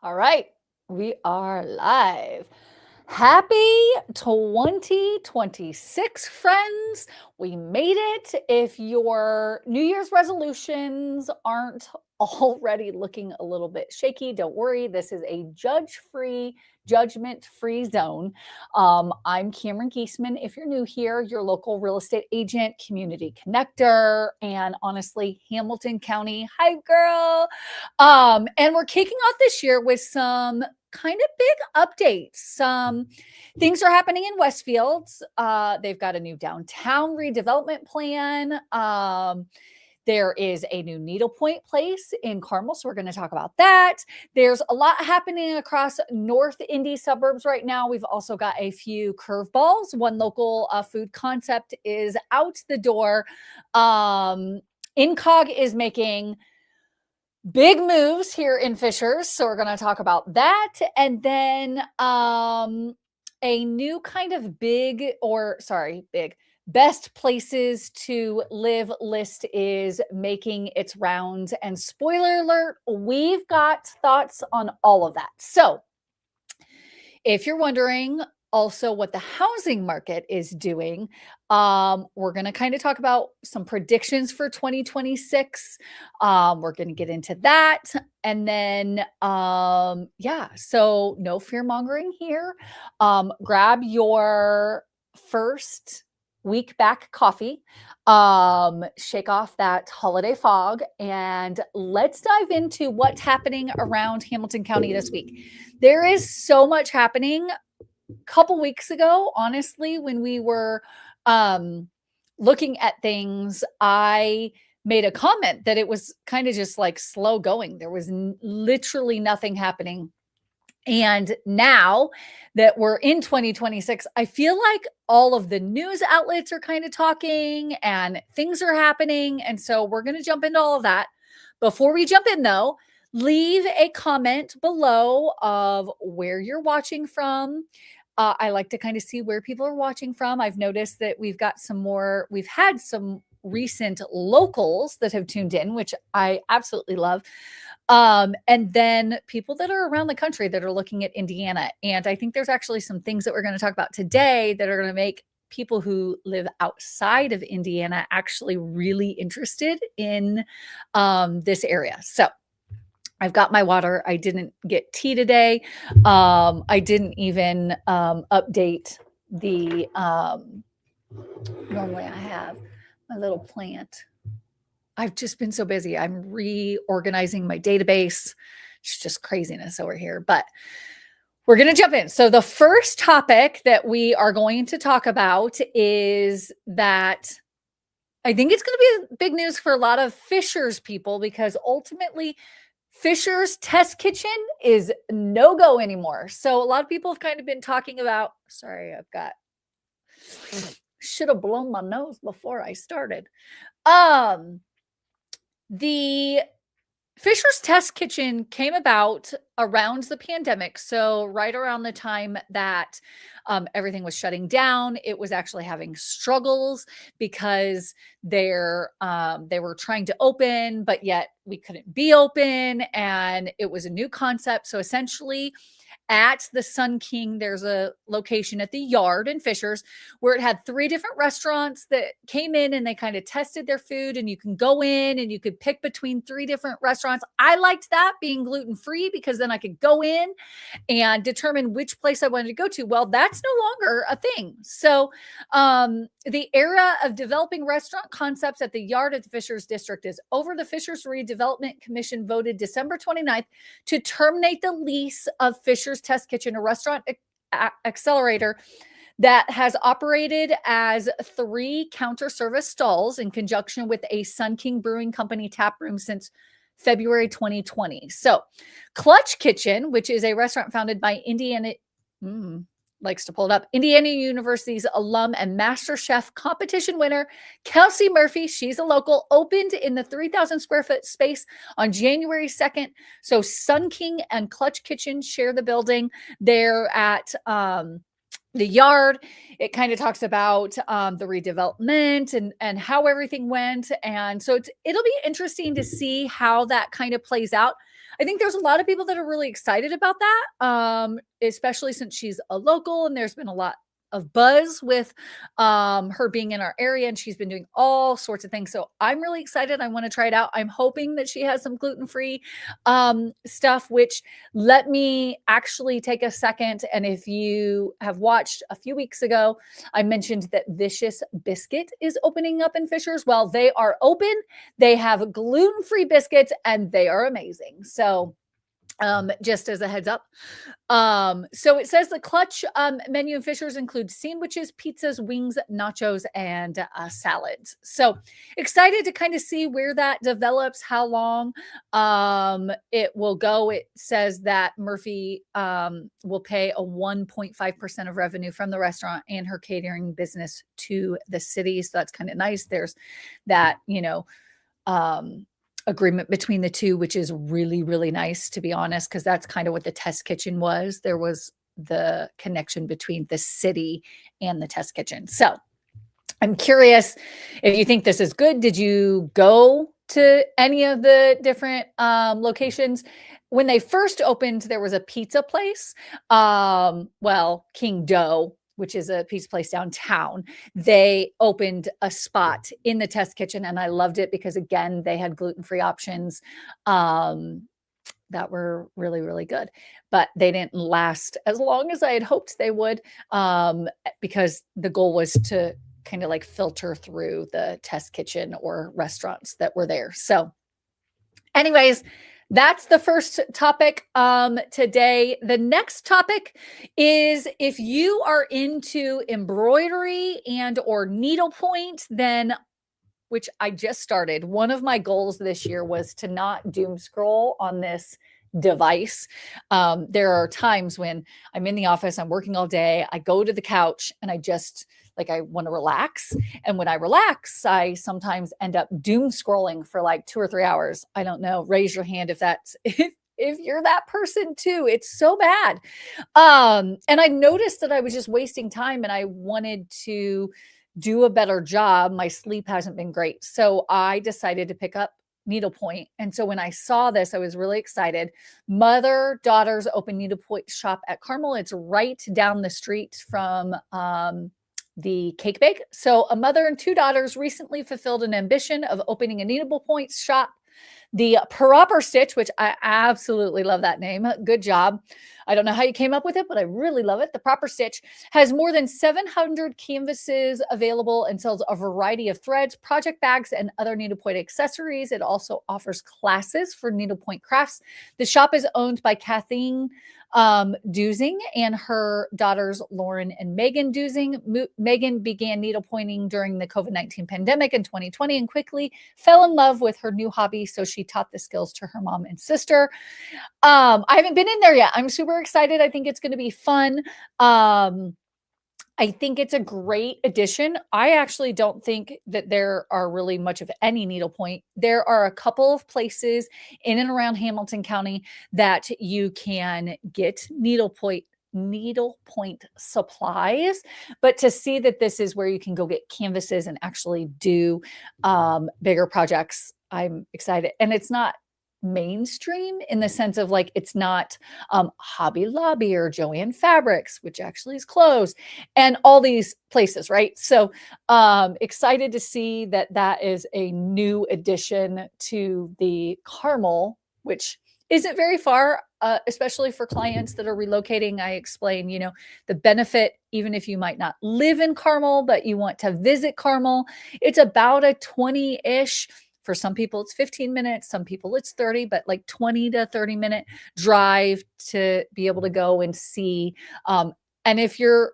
All right, we are live. Happy 2026, friends. We made it. If your New Year's resolutions aren't already looking a little bit shaky, don't worry. This is a judge-free, judgment-free zone. I'm Cameron Geesaman. If you're new here, your local real estate agent, community connector, and honestly, Hamilton County. Hi, girl. And we're kicking off this year with some kind of big updates. Some things are happening in Westfield. They've got a new downtown redevelopment plan. There is a new needlepoint place in Carmel, so we're going to talk about that. There's a lot happening across North Indy suburbs right now. We've also got a few curveballs. One local food concept is out the door. Incog is making big moves here in Fishers, so we're going to talk about that. And then a new kind of big best places to live list is making its rounds. And spoiler alert, we've got thoughts on all of that. So if you're wondering also what the housing market is doing, we're going to kind of talk about some predictions for 2026. We're going to get into that. And then, so no fear mongering here. Grab your first week back coffee, shake off that holiday fog, and let's dive into what's happening around Hamilton County this week. There is so much happening. Couple weeks ago, honestly, when we were looking at things, I made a comment that it was kind of just like slow going. There was literally nothing happening. And now that we're in 2026, I feel like all of the news outlets are kind of talking and things are happening. And so we're going to jump into all of that. Before we jump in, though, leave a comment below of where you're watching from. I like to kind of see where people are watching from. I've noticed that we've had some recent locals that have tuned in, which I absolutely love. And then people that are around the country that are looking at Indiana. And I think there's actually some things that we're going to talk about today that are going to make people who live outside of Indiana actually really interested in this area. So I've got my water. I didn't get tea today. I didn't even update the, normally I have my little plant. I've just been so busy. I'm reorganizing my database. It's just craziness over here, but we're going to jump in. So the first topic that we are going to talk about is that I think it's going to be big news for a lot of Fishers people, because ultimately Fishers Test Kitchen is no-go anymore. So a lot of people have kind of been talking about, should have blown my nose before I started. The Fishers Test Kitchen came about around the pandemic. So right around the time that everything was shutting down, it was actually having struggles because they were trying to open, but yet we couldn't be open, and it was a new concept. So essentially, at the Sun King, there's a location at the Yard in Fishers where it had 3 different restaurants that came in and they kind of tested their food, and you can go in and you could pick between 3 different restaurants. I liked that, being gluten-free, because then I could go in and determine which place I wanted to go to. Well, that's no longer a thing. So the era of developing restaurant concepts at the Yard at the Fishers District is over. The Fishers Redevelopment Commission voted December 29th to terminate the lease of Fishers Test Kitchen, a restaurant accelerator that has operated as 3 counter service stalls in conjunction with a Sun King Brewing Company tap room since February 2020. So Clutch Kitchen, which is a restaurant founded by Indiana University's alum and Master Chef competition winner, Kelsey Murphy, she's a local, opened in the 3,000 square foot space on January 2nd. So Sun King and Clutch Kitchen share the building. They're at the Yard. It kind of talks about the redevelopment and how everything went. And so it'll be interesting to see how that kind of plays out. I think there's a lot of people that are really excited about that, especially since she's a local and there's been a lot of buzz with her being in our area, and she's been doing all sorts of things. So I'm really excited. I want to try it out. I'm hoping that she has some gluten-free stuff, which let me actually take a second. And if you have watched a few weeks ago, I mentioned that Vicious Biscuit is opening up in Fishers. Well, they are open. They have gluten-free biscuits and they are amazing. So just as a heads up. So it says the clutch menu in Fishers includes sandwiches, pizzas, wings, nachos, and salads. So excited to kind of see where that develops, how long it will go. It says that Murphy will pay a 1.5% of revenue from the restaurant and her catering business to the city. So that's kind of nice. There's that, agreement between the two, which is really, really nice, to be honest, because that's kind of what the test kitchen was. There was the connection between the city and the test kitchen. So I'm curious if you think this is good. Did you go to any of the different locations? When they first opened, there was a pizza place. King Dough, which is a pizza place downtown. They opened a spot in the test kitchen, and I loved it because, again, they had gluten-free options that were really, really good. But they didn't last as long as I had hoped they would, because the goal was to kind of like filter through the test kitchen or restaurants that were there. So anyways, that's the first topic today. The next topic is if you are into embroidery and or needlepoint, then, which I just started, one of my goals this year was to not doom scroll on this device. There are times when I'm in the office, I'm working all day, I go to the couch and I want to relax. And when I relax, I sometimes end up doom scrolling for like 2 or 3 hours. I don't know. Raise your hand if that's if you're that person too. It's so bad. And I noticed that I was just wasting time and I wanted to do a better job. My sleep hasn't been great. So I decided to pick up needlepoint. And so when I saw this, I was really excited. Mother Daughters Open Needlepoint Shop at Carmel. It's right down the street from the cake bake. So a mother and 2 daughters recently fulfilled an ambition of opening a needlepoint shop. The Proper Stitch, which I absolutely love that name. Good job. I don't know how you came up with it, but I really love it. The Proper Stitch has more than 700 canvases available and sells a variety of threads, project bags, and other needlepoint accessories. It also offers classes for needlepoint crafts. The shop is owned by Kathleen Dusing and her daughters, Lauren and Megan Dusing. Megan began needlepointing during the COVID-19 pandemic in 2020 and quickly fell in love with her new hobby. So she taught the skills to her mom and sister. I haven't been in there yet. I'm super excited. I think it's going to be fun. I think it's a great addition. I actually don't think that there are really much of any needlepoint. There are a couple of places in and around Hamilton County that you can get needlepoint supplies, but to see that this is where you can go get canvases and actually do bigger projects, I'm excited. And it's not mainstream in the sense of like it's not Hobby Lobby or Joann Fabrics, which actually is closed, and all these places, right? So excited to see that that is a new addition to the Carmel, which isn't very far, especially for clients that are relocating. I explain, the benefit, even if you might not live in Carmel, but you want to visit Carmel, it's about a 20-ish. For some people, it's 15 minutes. Some people, it's 30, but like 20 to 30-minute drive to be able to go and see. And if you're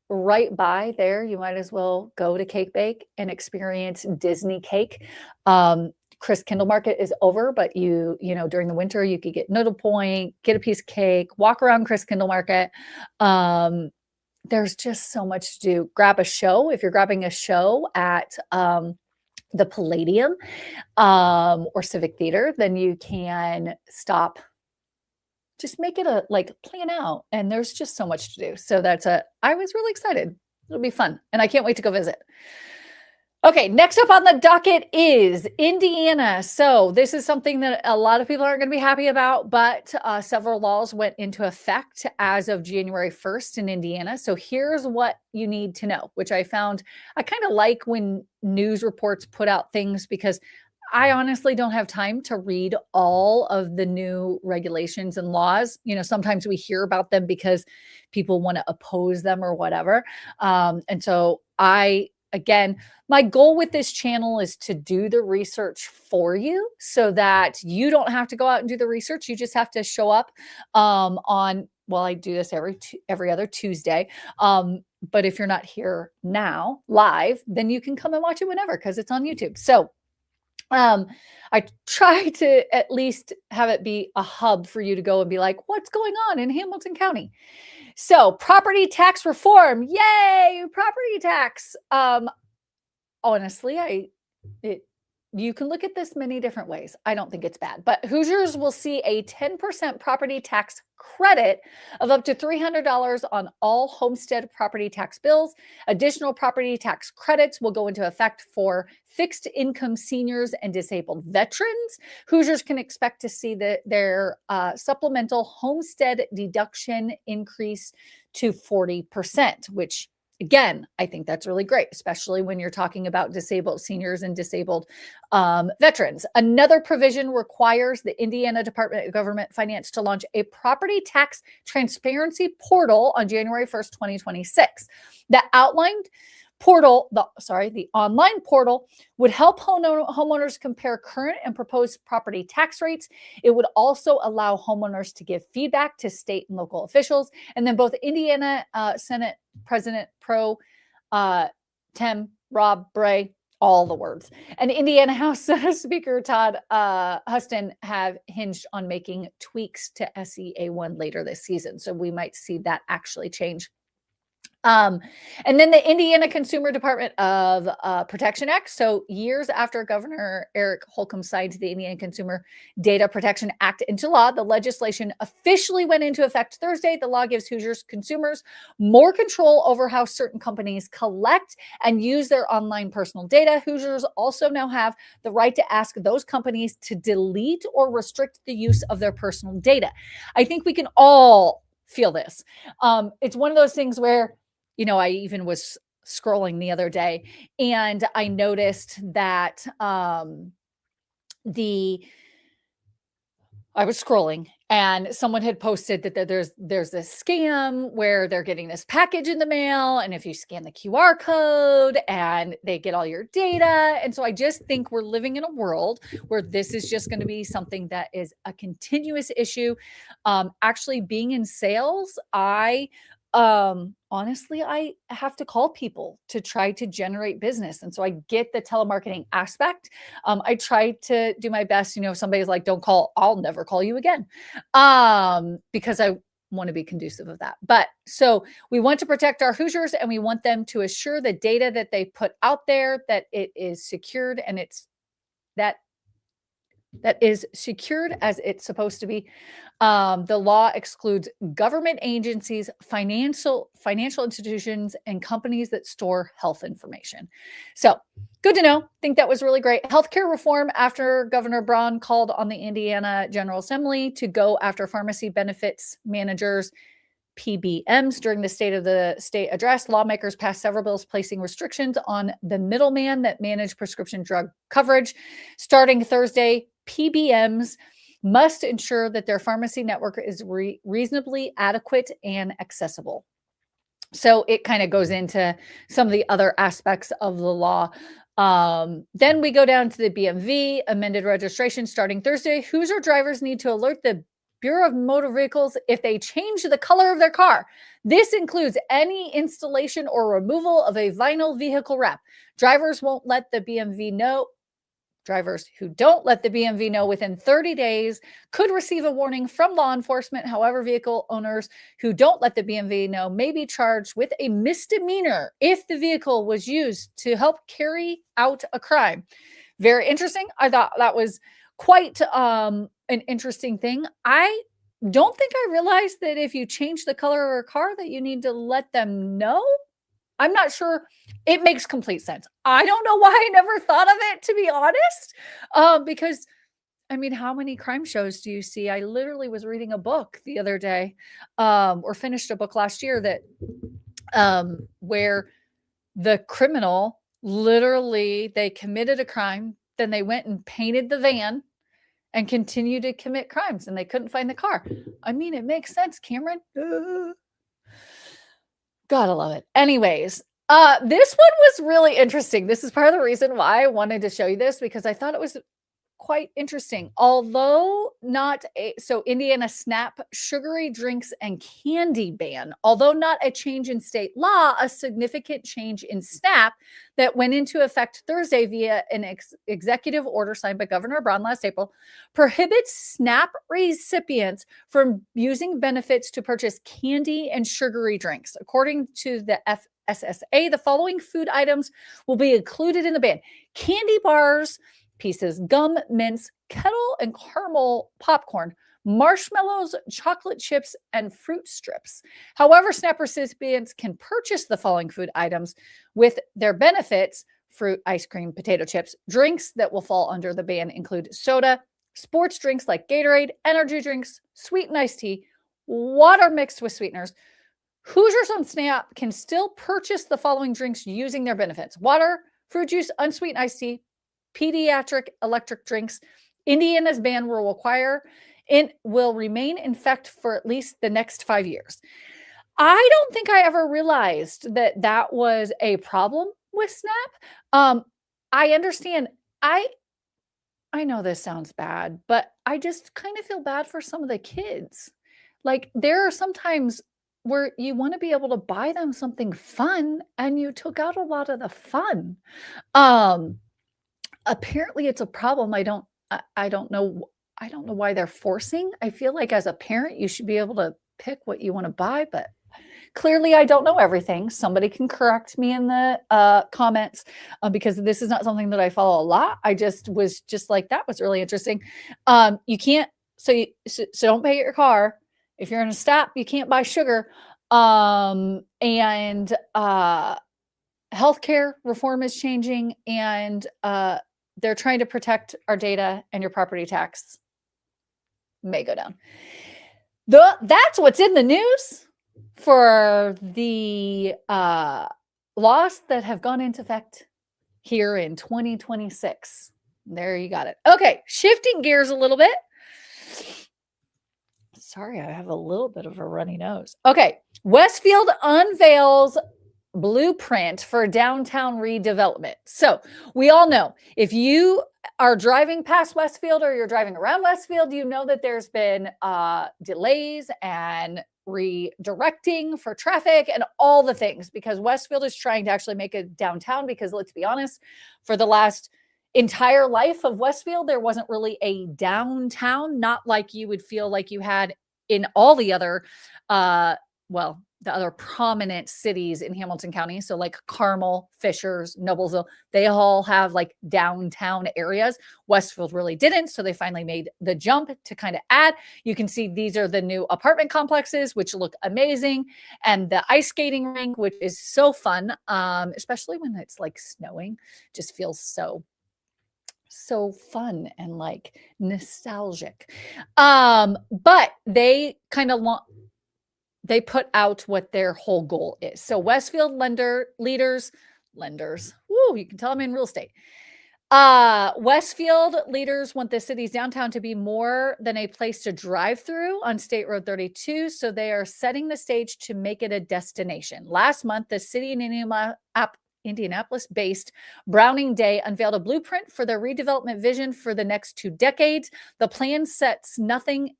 right by there, you might as well go to Cake Bake and experience Disney cake. Chris Kindle Market is over, but during the winter, you could get needlepoint, get a piece of cake, walk around Chris Kindle Market. There's just so much to do. Grab a show. If you're grabbing a show at the Palladium or Civic Theater, then you can stop. Just make it plan out. And there's just so much to do. So I was really excited. It'll be fun. And I can't wait to go visit. Okay, next up on the docket is Indiana. So this is something that a lot of people aren't going to be happy about, but several laws went into effect as of January 1st in Indiana. So here's what you need to know, which I found I kind of like when news reports put out things because I honestly don't have time to read all of the new regulations and laws. Sometimes we hear about them because people want to oppose them or whatever. And so again, my goal with this channel is to do the research for you so that you don't have to go out and do the research. You just have to show up well, I do this every other Tuesday. But if you're not here now live, then you can come and watch it whenever because it's on YouTube. So I try to at least have it be a hub for you to go and be like, what's going on in Hamilton County? So property tax reform, yay, property tax. Honestly, you can look at this many different ways. I don't think it's bad, but Hoosiers will see a 10% property tax credit of up to $300 on all homestead property tax bills. Additional property tax credits will go into effect for fixed income seniors and disabled veterans. Hoosiers can expect to see their supplemental homestead deduction increase to 40%, which again, I think that's really great, especially when you're talking about disabled seniors and disabled veterans. Another provision requires the Indiana Department of Government Finance to launch a property tax transparency portal on January 1st, 2026. The the online portal would help homeowners compare current and proposed property tax rates. It would also allow homeowners to give feedback to state and local officials. And then both Indiana Senate President Pro Tem Rob Bray, all the words, and Indiana House Speaker Todd Huston have hinged on making tweaks to SEA1 later this season. So we might see that actually change. And then the Indiana Consumer Department of Protection Act. So years after Governor Eric Holcomb signed the Indiana Consumer Data Protection Act into law, the legislation officially went into effect Thursday. The law gives Hoosiers consumers more control over how certain companies collect and use their online personal data. Hoosiers also now have the right to ask those companies to delete or restrict the use of their personal data. I think we can all feel this. It's one of those things where I even was scrolling the other day and I noticed that I was scrolling and someone had posted that there's this scam where they're getting this package in the mail. And if you scan the QR code and they get all your data. And so I just think we're living in a world where this is just going to be something that is a continuous issue. Actually being in sales, honestly, I have to call people to try to generate business. And so I get the telemarketing aspect. I try to do my best. If somebody's like, don't call, I'll never call you again. Because I want to be conducive of that. But so we want to protect our Hoosiers and we want them to assure the data that they put out there, that it is secured and that is secured as it's supposed to be. The law excludes government agencies, financial institutions, and companies that store health information. So good to know. Think that was really great. Healthcare reform after Governor Braun called on the Indiana General Assembly to go after pharmacy benefits managers, PBMs. During the State of the State address, lawmakers passed several bills placing restrictions on the middleman that manage prescription drug coverage. Starting Thursday, PBMs must ensure that their pharmacy network is reasonably adequate and accessible. So it kind of goes into some of the other aspects of the law. Then we go down to the BMV amended registration starting Thursday. Hoosier drivers need to alert the Bureau of Motor Vehicles if they change the color of their car. This includes any installation or removal of a vinyl vehicle wrap. Drivers who don't let the BMV know within 30 days could receive a warning from law enforcement. However, vehicle owners who don't let the BMV know may be charged with a misdemeanor if the vehicle was used to help carry out a crime. Very interesting. I thought that was quite an interesting thing. I don't think I realized that if you change the color of a car that you need to let them know. I'm not sure. It makes complete sense. I don't know why I never thought of it, to be honest. Because I mean, how many crime shows do you see? I literally was reading a book the other day, or finished a book last year that where the criminal literally they committed a crime, then they went and painted the van and continued to commit crimes, and they couldn't find the car. I mean, it makes sense, Cameron. Gotta love it. Anyways, this one was really interesting. This is part of the reason why I wanted to show you this, because I thought it was quite interesting. Although not a, so Indiana SNAP sugary drinks and candy ban, although not a change in state law, a significant change in SNAP that went into effect Thursday via an executive order signed by Governor Brown last April, prohibits SNAP recipients from using benefits to purchase candy and sugary drinks. According to the FSSA, the following food items will be included in the ban: candy bars, pieces, gum, mints, kettle and caramel popcorn, marshmallows, chocolate chips, and fruit strips. However, SNAP recipients can purchase the following food items with their benefits: fruit, ice cream, potato chips. Drinks that will fall under the ban include soda, sports drinks like Gatorade, energy drinks, sweetened iced tea, water mixed with sweeteners. Hoosiers on SNAP can still purchase the following drinks using their benefits: water, fruit juice, unsweetened iced tea, pediatric electric drinks. Indiana's ban will remain in effect for at least the next 5 years. I don't think I ever realized that that was a problem with SNAP. I understand. I know this sounds bad, but I just kind of feel bad for some of the kids. Like, there are some times where you want to be able to buy them something fun, and you took out a lot of the fun. Apparently it's a problem. I don't know. I don't know why they're forcing. I feel like as a parent, you should be able to pick what you want to buy, but clearly I don't know everything. Somebody can correct me in the comments, because this is not something that I follow a lot. I just was just like, that was really interesting. You can't, so don't pay your car. If you're in a stop, you can't buy sugar. And healthcare reform is changing, and they're trying to protect our data, and your property tax may go down. That's what's in the news for the laws that have gone into effect here in 2026. There you got it. Okay, shifting gears a little bit. Sorry, I have a little bit of a runny nose. Okay, Westfield unveils blueprint for downtown redevelopment. So we all know, if you are driving past Westfield or you're driving around Westfield, you know that there's been delays and redirecting for traffic and all the things, because Westfield is trying to actually make a downtown, because let's be honest, for the last entire life of Westfield, there wasn't really a downtown, not like you would feel like you had in all the other the other prominent cities in Hamilton County. So like Carmel, Fishers, Noblesville, they all have like downtown areas. Westfield really didn't. So they finally made the jump to kind of add. You can see these are the new apartment complexes, which look amazing. And the ice skating rink, which is so fun, especially when it's like snowing, just feels so fun and like nostalgic. But they kind of they put out what their whole goal is. So Westfield leaders, woo, you can tell I'm in real estate. Westfield leaders want the city's downtown to be more than a place to drive through on State Road 32. So they are setting the stage to make it a destination. Last month, the city in Indianapolis-based Browning Day unveiled a blueprint for their redevelopment vision for the next 2 decades. The plan sets nothing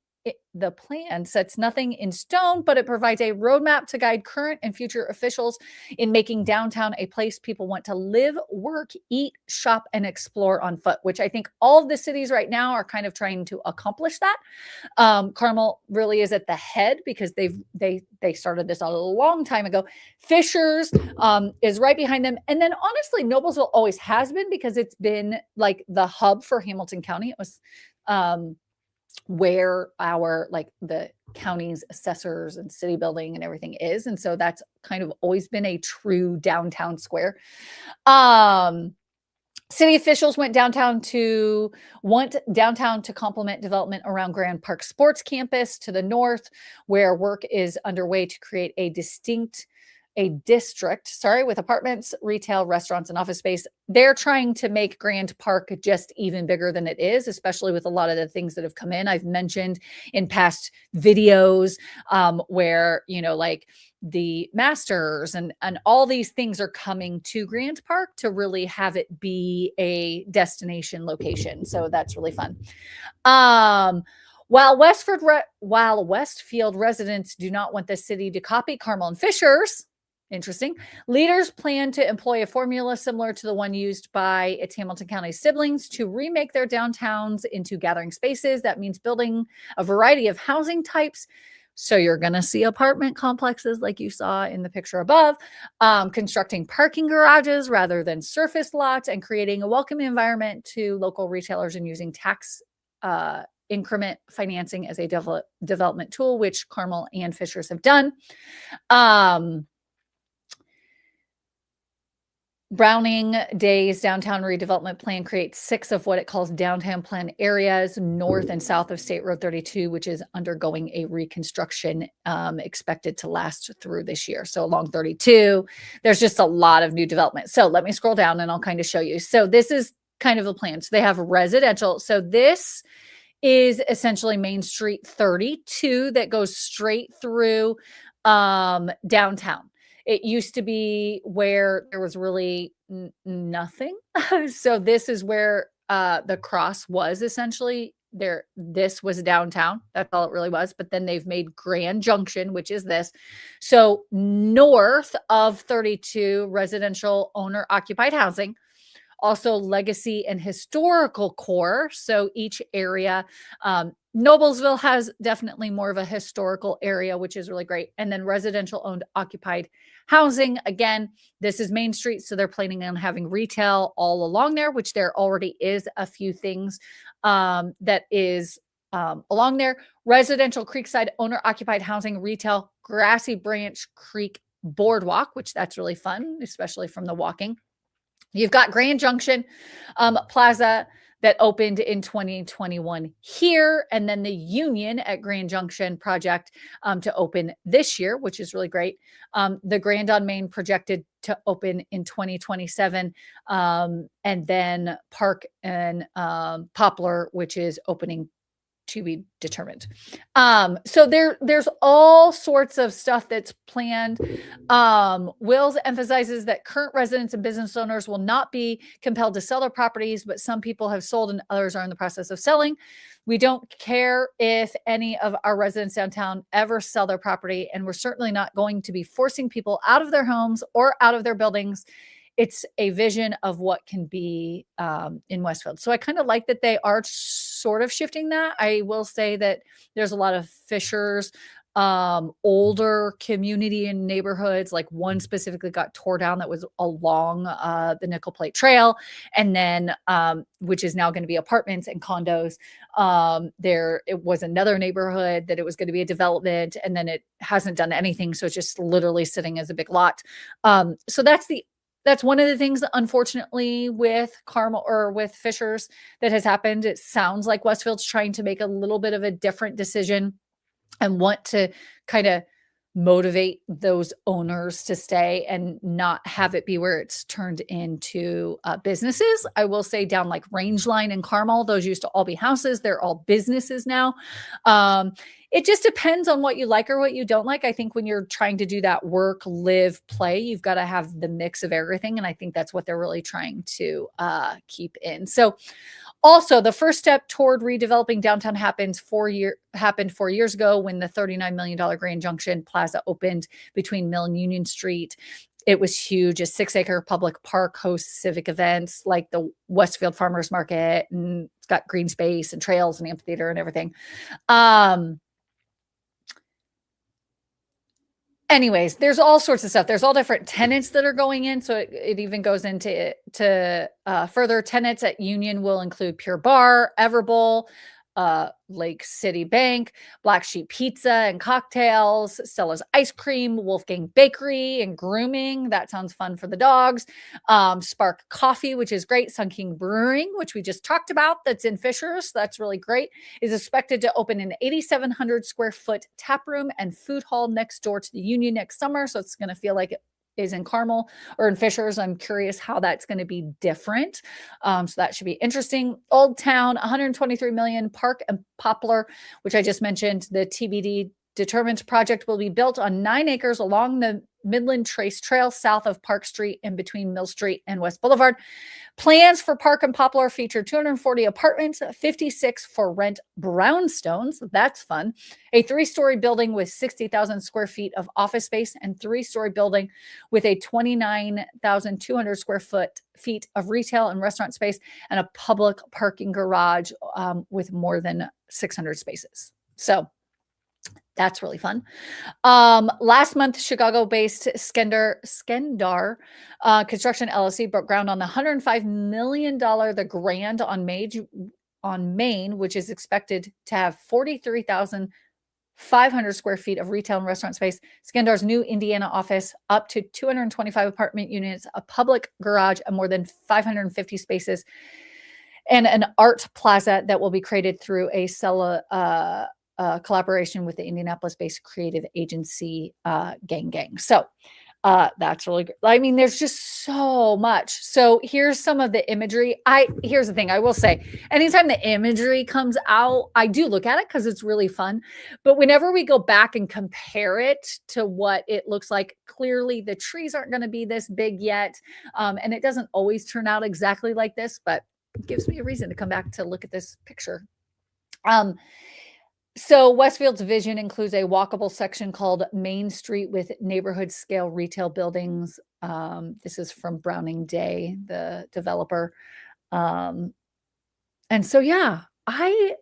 in stone, but it provides a roadmap to guide current and future officials in making downtown a place people want to live, work, eat, shop, and explore on foot, which I think all of the cities right now are kind of trying to accomplish that. Carmel really is at the head, because they started this a long time ago. Fishers is right behind them. And then honestly, Noblesville always has been, because it's been like the hub for Hamilton County. It was where our like the county's assessors and city building and everything is. And so that's kind of always been a true downtown square. City officials want downtown to complement development around Grand Park Sports Campus to the north, where work is underway to create a district, with apartments, retail, restaurants, and office space. They're trying to make Grand Park just even bigger than it is, especially with a lot of the things that have come in. I've mentioned in past videos where, like the Masters and all these things are coming to Grand Park to really have it be a destination location. So that's really fun. While Westfield residents do not want the city to copy Carmel and Fishers, interesting, leaders plan to employ a formula similar to the one used by its Hamilton County siblings to remake their downtowns into gathering spaces. That means building a variety of housing types. So you're going to see apartment complexes like you saw in the picture above, constructing parking garages rather than surface lots, and creating a welcoming environment to local retailers, and using tax increment financing as a development tool, which Carmel and Fishers have done. Browning Day's downtown redevelopment plan creates 6 of what it calls downtown plan areas north and south of State Road 32, which is undergoing a reconstruction expected to last through this year. So along 32, there's just a lot of new development. So let me scroll down and I'll kind of show you. So this is kind of a plan. So they have residential. So this is essentially Main Street 32 that goes straight through downtown. It used to be where there was really nothing. So this is where the cross was essentially there. This was downtown. That's all it really was. But then they've made Grand Junction, which is this. So north of 32, residential owner occupied housing. Also legacy and historical core. So each area, Noblesville has definitely more of a historical area, which is really great. And then residential owned occupied housing. Again, this is Main Street. So they're planning on having retail all along there, which there already is a few things that is along there. Residential Creekside owner occupied housing, retail, Grassy Branch Creek Boardwalk, which that's really fun, especially from the walking. You've got Grand Junction Plaza that opened in 2021 here, and then the Union at Grand Junction project to open this year, which is really great. The Grand on Main projected to open in 2027, and then Park and Poplar, which is opening to be determined. So there's all sorts of stuff that's planned. Wills emphasizes that current residents and business owners will not be compelled to sell their properties, but some people have sold and others are in the process of selling. We don't care if any of our residents downtown ever sell their property, and we're certainly not going to be forcing people out of their homes or out of their buildings. It's a vision of what can be in Westfield. So I kind of like that they are sort of shifting that. I will say that there's a lot of Fishers, older community and neighborhoods. Like one specifically got tore down that was along the Nickel Plate Trail, and then which is now going to be apartments and condos. It was another neighborhood that it was going to be a development, and then it hasn't done anything. So it's just literally sitting as a big lot. So that's one of the things, unfortunately, with Carmel or with Fishers that has happened. It sounds like Westfield's trying to make a little bit of a different decision and want to kind of motivate those owners to stay and not have it be where it's turned into businesses. I will say down like Rangeline and Carmel, those used to all be houses. They're all businesses now. It just depends on what you like or what you don't like. I think when you're trying to do that work, live, play, you've got to have the mix of everything. And I think that's what they're really trying to keep in. So also, the first step toward redeveloping downtown happened 4 years ago when the $39 million Grand Junction Plaza opened between Mill and Union Street. It was huge. A 6-acre public park hosts civic events like the Westfield Farmers Market, and it's got green space and trails and amphitheater and everything. Anyways, there's all sorts of stuff. There's all different tenants that are going in. So it even goes into further tenants at Union will include Pure Barre, Everbowl, Lake City Bank, Black Sheep Pizza and cocktails, Stella's Ice Cream, Wolfgang Bakery and grooming. That sounds fun for the dogs. Spark Coffee, which is great. Sun King Brewing, which we just talked about, that's in Fishers. That's really great. Is expected to open an 8,700 square foot tap room and food hall next door to the Union next summer. So it's going to feel like it is in Carmel or in Fishers. I'm curious how that's going to be different. So that should be interesting. Old Town, 123 million. Park and Poplar, which I just mentioned, the TBD determined project will be built on 9 acres along the Midland Trace Trail south of Park Street and between Mill Street and West Boulevard. Plans for Park and Poplar feature 240 apartments, 56 for rent brownstones. That's fun. A 3-story building with 60,000 square feet of office space and 3-story building with a 29,200 square feet of retail and restaurant space and a public parking garage with more than 600 spaces. So that's really fun. Last month, Chicago-based Skendar Construction LLC broke ground on the $105 million The Grand on Main, which is expected to have 43,500 square feet of retail and restaurant space. Skendar's new Indiana office, up to 225 apartment units, a public garage, and more than 550 spaces, and an art plaza that will be created through a collaboration with the Indianapolis-based creative agency Gang. So that's really good. I mean, there's just so much. So here's some of the imagery. Here's the thing I will say. Anytime the imagery comes out, I do look at it because it's really fun. But whenever we go back and compare it to what it looks like, clearly the trees aren't going to be this big yet. And it doesn't always turn out exactly like this, but it gives me a reason to come back to look at this picture. So Westfield's vision includes a walkable section called Main Street with neighborhood scale retail buildings. This is from Browning Day, the developer. And so, yeah, I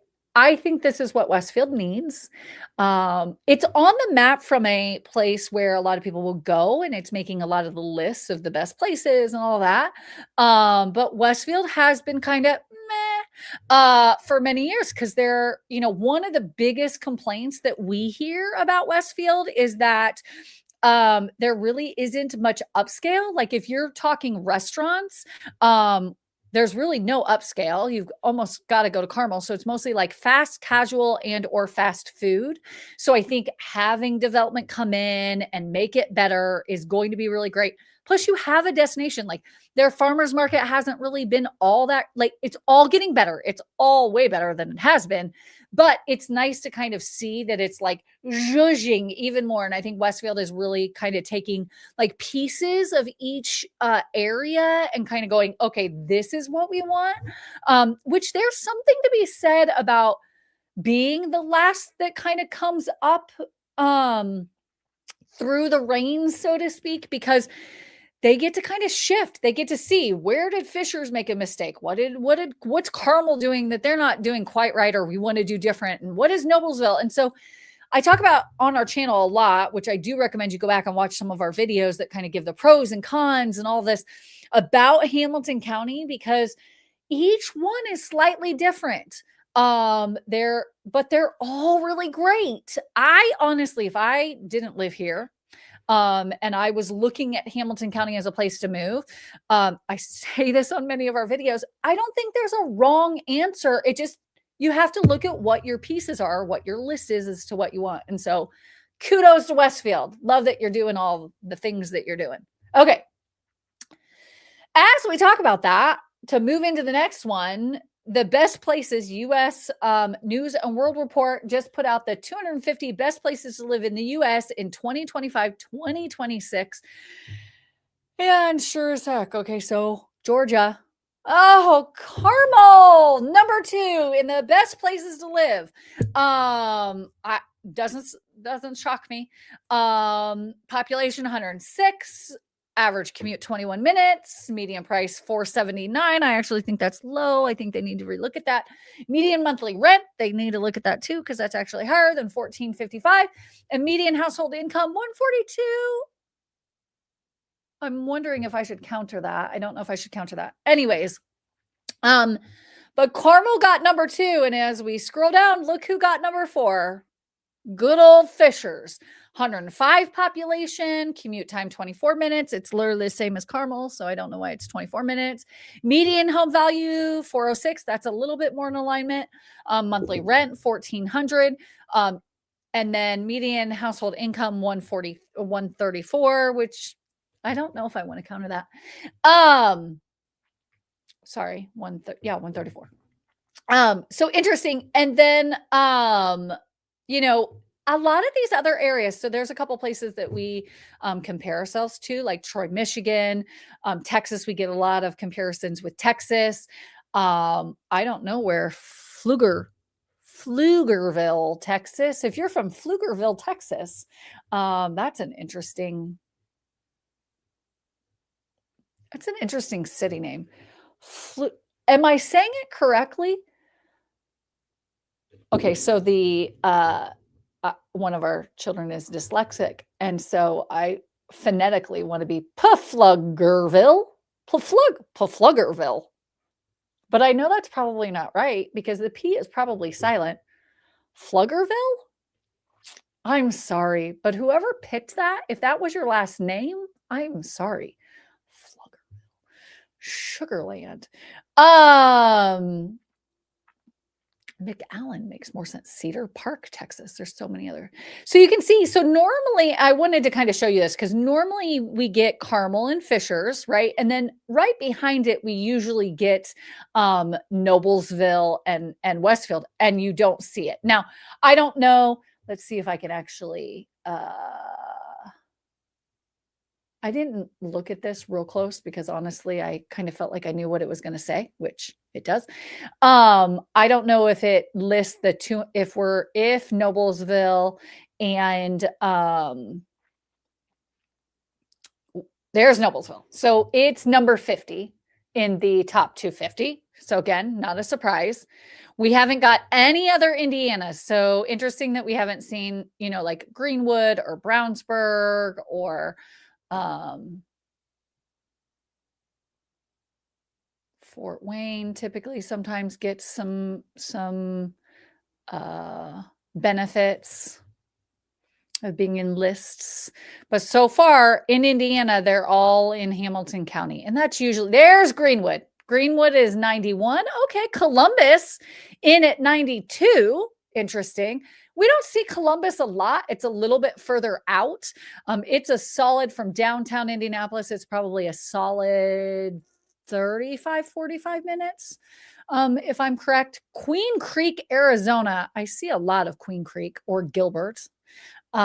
think this is what Westfield needs. It's on the map from a place where a lot of people will go, and it's making a lot of the lists of the best places and all that. But Westfield has been kind of for many years because they're, one of the biggest complaints that we hear about Westfield is that there really isn't much upscale. Like if you're talking restaurants, there's really no upscale. You've almost got to go to Carmel. So it's mostly like fast casual and or fast food. So I think having development come in and make it better is going to be really great. Plus you have a destination. Like their farmers market hasn't really been all that, like it's all getting better. It's all way better than it has been. But it's nice to kind of see that it's like zhuzhing even more. And I think Westfield is really kind of taking like pieces of each area and kind of going, okay, this is what we want. Which there's something to be said about being the last that kind of comes up through the rain, so to speak, because they get to kind of shift. They get to see, where did Fishers make a mistake? What's Carmel doing that they're not doing quite right, or we want to do different? And what is Noblesville? And so I talk about on our channel a lot, which I do recommend you go back and watch some of our videos that kind of give the pros and cons and all this about Hamilton County, because each one is slightly different. But they're all really great. I honestly, if I didn't live here, and I was looking at Hamilton County as a place to move, I say this on many of our videos, I don't think there's a wrong answer. You have to look at what your pieces are, what your list is as to what you want. And so kudos to Westfield. Love that you're doing all the things that you're doing. Okay. As we talk about that, to move into the next one, the best places, U.S. News and World Report just put out the 250 best places to live in the U.S. in 2025, 2026. And sure as heck. Okay, so Georgia. Oh, Carmel, number 2 in the best places to live. Doesn't shock me. Population 106. Average commute 21 minutes, median price $479. I actually think that's low. I think they need to relook at that. Median monthly rent, they need to look at that too, because that's actually higher than $1,455. And median household income $142. I'm wondering if I should counter that. I don't know if I should counter that. Anyways, But Carmel got number 2. And as we scroll down, look who got number 4. Good old Fishers. 105 population, commute time 24 minutes. It's literally the same as Carmel, so I don't know why it's 24 minutes. Median home value 406. That's a little bit more in alignment. Monthly rent 1,400. And then median household income 134, which I don't know if I want to counter that. Sorry, 134. So interesting. And then you know, a lot of these other areas. So there's a couple places that we compare ourselves to, like Troy, Michigan, Texas. We get a lot of comparisons with Texas. I don't know where Pflugerville, Texas. If you're from Pflugerville, Texas, that's an interesting city name. Am I saying it correctly? Okay, so the one of our children is dyslexic, and so I phonetically want to be Pflugerville, but I know that's probably not right because the P is probably silent. Pflugerville? I'm sorry, but whoever picked that, if that was your last name, I'm sorry. Pflugerville. Sugarland. McAllen makes more sense. Cedar Park, Texas. There's so many other. So you can see, so normally I wanted to kind of show you this because normally we get Carmel and Fishers, right? And then right behind it, we usually get Noblesville and Westfield, and you don't see it. Now, I don't know. Let's see if I can actually, I didn't look at this real close because honestly, I kind of felt like I knew what it was going to say, which it does. I don't know if it lists the two, if Noblesville and there's Noblesville. So it's number 50 in the top 250. So again, not a surprise. We haven't got any other Indianas. So interesting that we haven't seen, like Greenwood or Brownsburg or Fort Wayne typically sometimes gets some benefits of being in lists, but so far in Indiana, they're all in Hamilton County, and that's usually, there's Greenwood. Greenwood is 91. Okay, Columbus in at 92. Interesting. We don't see Columbus a lot. It's a little bit further out. It's a solid from downtown Indianapolis. It's probably a solid 35, 45 minutes, if I'm correct. Queen Creek, Arizona. I see a lot of Queen Creek or Gilbert. We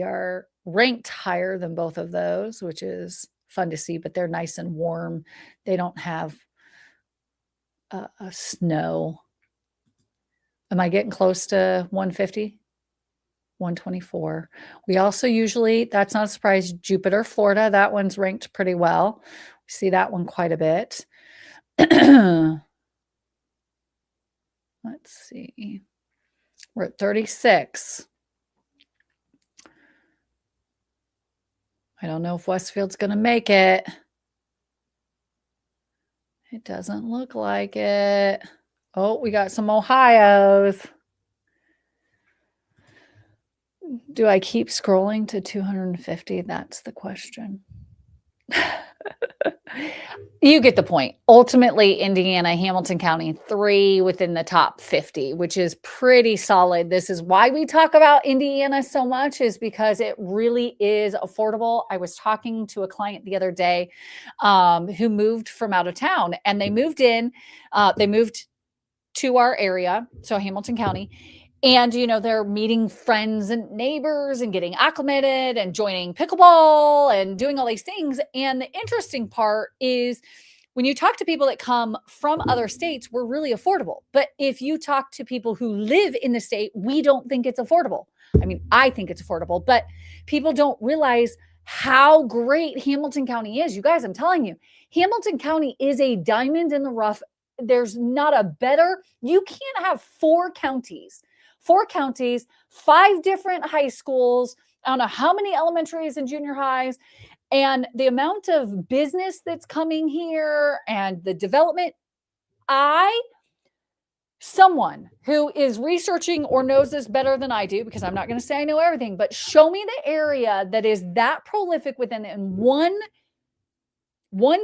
are ranked higher than both of those, which is fun to see, but they're nice and warm. They don't have snow. Am I getting close to 150? 124. We also usually, that's not a surprise, Jupiter, Florida. That one's ranked pretty well. We see that one quite a bit. Let's see. We're at 36. I don't know if Westfield's going to make it. It doesn't look like it. Oh, we got some Ohios. Do I keep scrolling to 250? That's the question. You get the point. Ultimately, Indiana, Hamilton County, 3 within the top 50, which is pretty solid. This is why we talk about Indiana so much, is because it really is affordable. I was talking to a client the other day who moved from out of town, and they moved to our area, so Hamilton County. And, they're meeting friends and neighbors and getting acclimated and joining pickleball and doing all these things. And the interesting part is when you talk to people that come from other states, we're really affordable. But if you talk to people who live in the state, we don't think it's affordable. I mean, I think it's affordable, but people don't realize how great Hamilton County is. You guys, I'm telling you, Hamilton County is a diamond in the rough. There's not a better, you can't have 4 counties, 5 different high schools. I don't know how many elementaries and junior highs. And the amount of business that's coming here and the development, someone who is researching or knows this better than I do, because I'm not going to say I know everything, but show me the area that is that prolific within one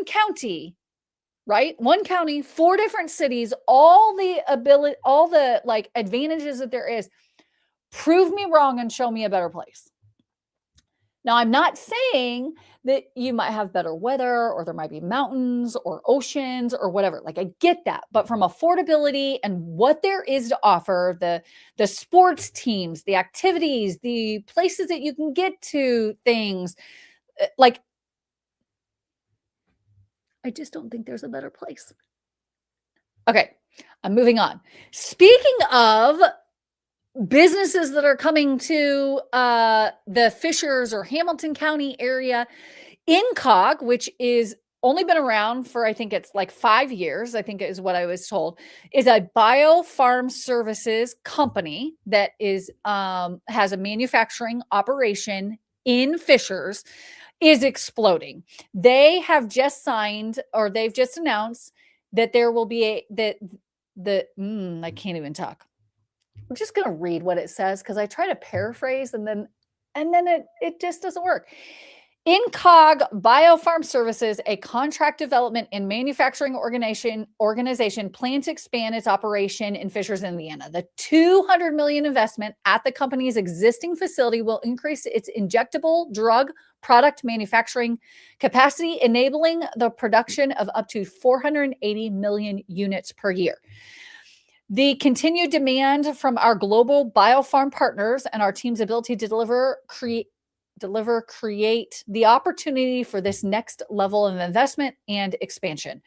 county, right? One county, 4 different cities, all the like advantages that there is. Prove me wrong and show me a better place. Now, I'm not saying that you might have better weather or there might be mountains or oceans or whatever. Like, I get that. But from affordability and what there is to offer, the sports teams, the activities, the places that you can get to things, like, I just don't think there's a better place. Okay, I'm moving on. Speaking of businesses that are coming to the Fishers or Hamilton County area, Incog, which is only been around for, I think it's like 5 years, I think is what I was told, is a biofarm services company that is has a manufacturing operation in Fishers, is exploding. They have just signed, or they've just announced that there will be I can't even talk. I'm just going to read what it says because I try to paraphrase and then it just doesn't work. Incog Biofarm Services, a contract development and manufacturing organization, plans to expand its operation in Fishers, Indiana. The $200 million investment at the company's existing facility will increase its injectable drug product manufacturing capacity, enabling the production of up to 480 million units per year. The continued demand from our global biofarm partners and our team's ability to create the opportunity for this next level of investment and expansion.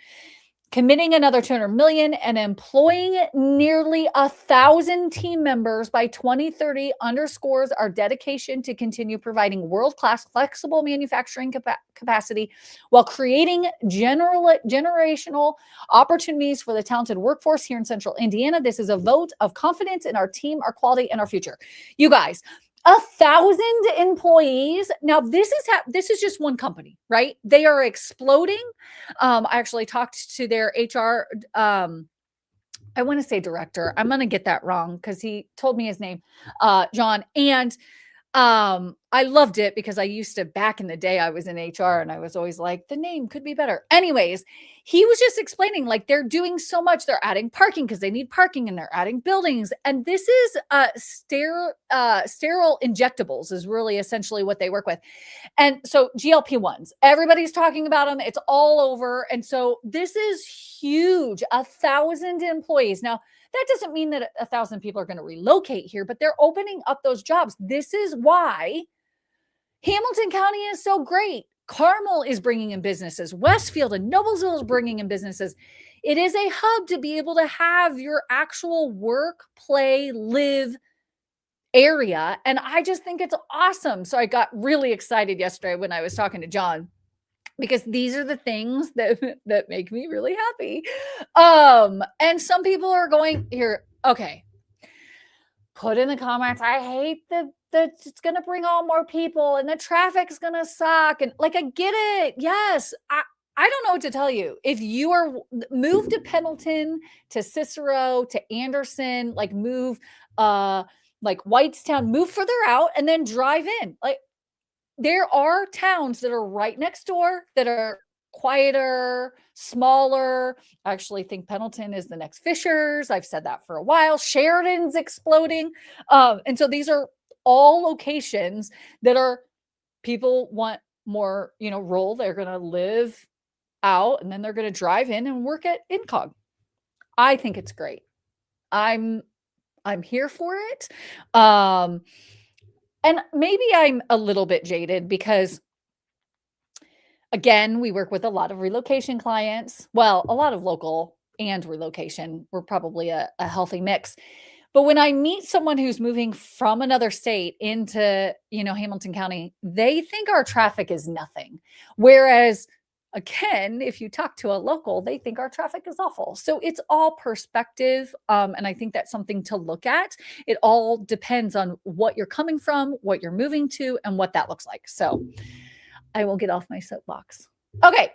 Committing another $200 million and employing nearly 1,000 team members by 2030 underscores our dedication to continue providing world-class flexible manufacturing capacity while creating generational opportunities for the talented workforce here in Central Indiana. This is a vote of confidence in our team, our quality, and our future. You guys, 1,000 employees. Now, this is just one company, right? They are exploding. I actually talked to their HR. I want to say director. I'm going to get that wrong because he told me his name, John. And I loved it because I used to, back in the day, I was in HR and I was always like, the name could be better. Anyways, he was just explaining, like, they're doing so much. They're adding parking because they need parking, and they're adding buildings. And this is sterile injectables is really essentially what they work with. And so GLP-1s, everybody's talking about them. It's all over. And so this is huge, 1,000 employees. Now, that doesn't mean that 1,000 people are going to relocate here, but they're opening up those jobs. This is why Hamilton County is so great. Carmel is bringing in businesses. Westfield and Noblesville is bringing in businesses. It is a hub to be able to have your actual work, play, live area. And I just think it's awesome. So I got really excited yesterday when I was talking to John, because these are the things that make me really happy. And some people are going here. Okay. Put in the comments, I hate that it's going to bring all more people and the traffic's going to suck. And like, I get it. Yes. I don't know what to tell you. If you are move to Pendleton, to Cicero, to Anderson, like move, like Whitestown, move further out and then drive in. Like, there are towns that are right next door that are quieter, smaller. I actually think Pendleton is the next Fishers. I've said that for a while. Sheridan's exploding. And so these are all locations that are, people want more, rural. They're going to live out and then they're going to drive in and work at Incog. I think it's great. I'm here for it. And maybe I'm a little bit jaded because, again, we work with a lot of relocation clients. Well, a lot of local and relocation. We're probably a healthy mix. But when I meet someone who's moving from another state into, Hamilton County, they think our traffic is nothing. Whereas, again, if you talk to a local, they think our traffic is awful. So it's all perspective. And I think that's something to look at. It all depends on what you're coming from, what you're moving to, and what that looks like. So I will get off my soapbox. Okay.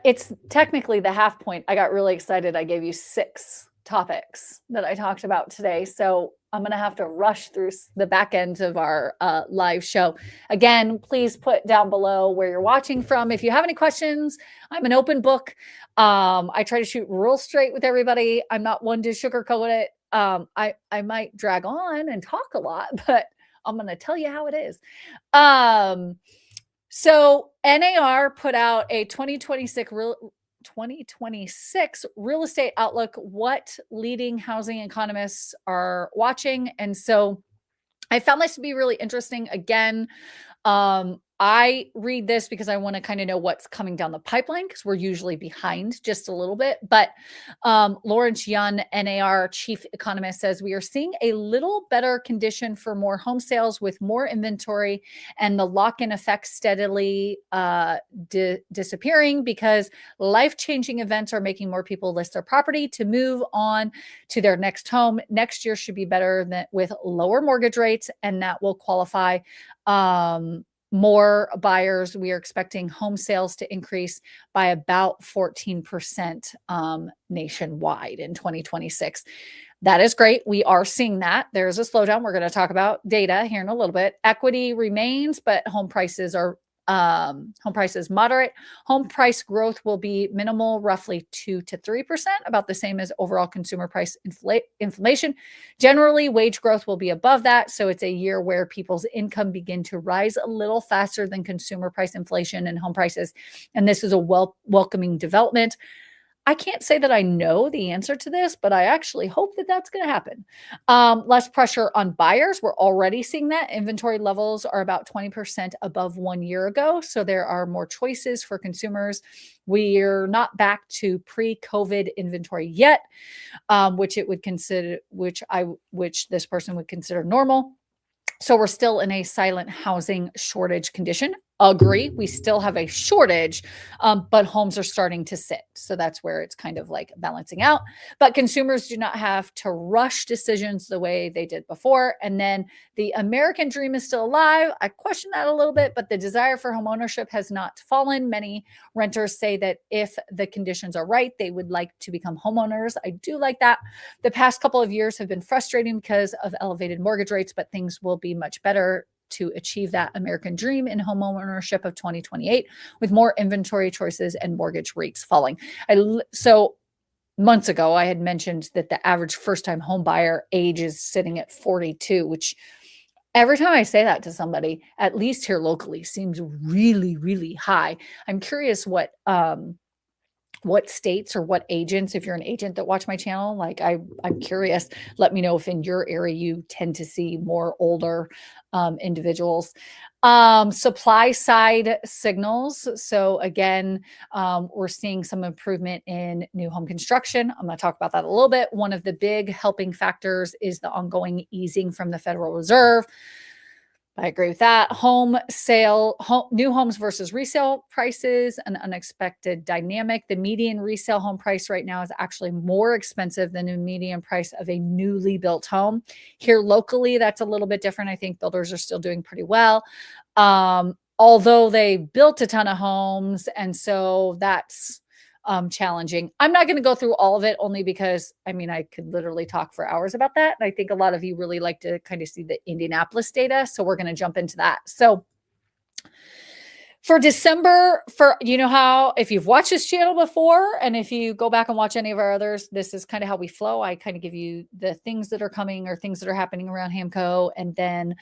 It's technically the half point. I got really excited. I gave you 6 topics that I talked about today. So I'm going to have to rush through the back end of our live show. Again, please put down below where you're watching from. If you have any questions, I'm an open book. I try to shoot real straight with everybody. I'm not one to sugarcoat it. I might drag on and talk a lot, but I'm going to tell you how it is. So NAR put out a 2026 real estate outlook, what leading housing economists are watching. And so I found this to be really interesting. Again, I read this because I want to kind of know what's coming down the pipeline because we're usually behind just a little bit. But Lawrence Yun, NAR chief economist, says we are seeing a little better condition for more home sales with more inventory and the lock-in effect steadily disappearing because life-changing events are making more people list their property to move on to their next home. Next year should be better than with lower mortgage rates, and that will qualify more buyers. We are expecting home sales to increase by about 14% nationwide in 2026. That is great. We are seeing that. There's a slowdown. We're going to talk about data here in a little bit. Equity remains, but home prices moderate. Home price growth will be minimal, roughly 2 to 3%, about the same as overall consumer price inflation. Generally, wage growth will be above that. So it's a year where people's income begin to rise a little faster than consumer price inflation and home prices. And this is a welcoming development. I can't say that I know the answer to this, but I actually hope that that's going to happen. Less pressure on buyers. We're already seeing that. Inventory levels are about 20% above 1 year ago. So there are more choices for consumers. We're not back to pre-COVID inventory yet, which this person would consider normal. So we're still in a silent housing shortage condition. Agree. We still have a shortage, but homes are starting to sit. So that's where it's kind of like balancing out. But consumers do not have to rush decisions the way they did before. And then the American dream is still alive. I question that a little bit, but the desire for home ownership has not fallen. Many renters say that if the conditions are right, they would like to become homeowners. I do like that. The past couple of years have been frustrating because of elevated mortgage rates, but things will be much better to achieve that American dream in home ownership of 2028 with more inventory choices and mortgage rates falling. So months ago, I had mentioned that the average first-time home buyer age is sitting at 42, which every time I say that to somebody, at least here locally, seems really, really high. I'm curious what states or what agents, if you're an agent that watch my channel, like I'm curious, let me know if in your area you tend to see more older individuals. Supply side signals. So again, we're seeing some improvement in new home construction. I'm going to talk about that a little bit. One of the big helping factors is the ongoing easing from the Federal Reserve. I agree with that. New homes versus resale prices, an unexpected dynamic. The median resale home price right now is actually more expensive than the median price of a newly built home. Here locally, that's a little bit different. I think builders are still doing pretty well. Although they built a ton of homes, and so that's challenging. I'm not going to go through all of it only because I could literally talk for hours about that. And I think a lot of you really like to kind of see the Indianapolis data. So we're going to jump into that. So for December, how, if you've watched this channel before, and if you go back and watch any of our others, this is kind of how we flow. I kind of give you the things that are coming or things that are happening around Hamco. And then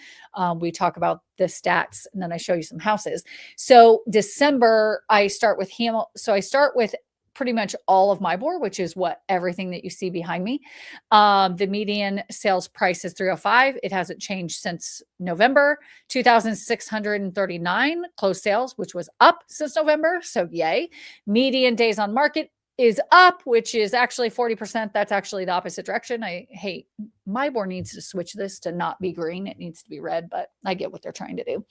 we talk about the stats, and then I show you some houses. So December, I start with pretty much all of my board, which is everything that you see behind me. The median sales price is 305. It hasn't changed since November. 2,639 closed sales, which was up since November. So yay. Median days on market is up, which is actually 40%. That's actually the opposite direction. My board needs to switch this to not be green. It needs to be red, but I get what they're trying to do.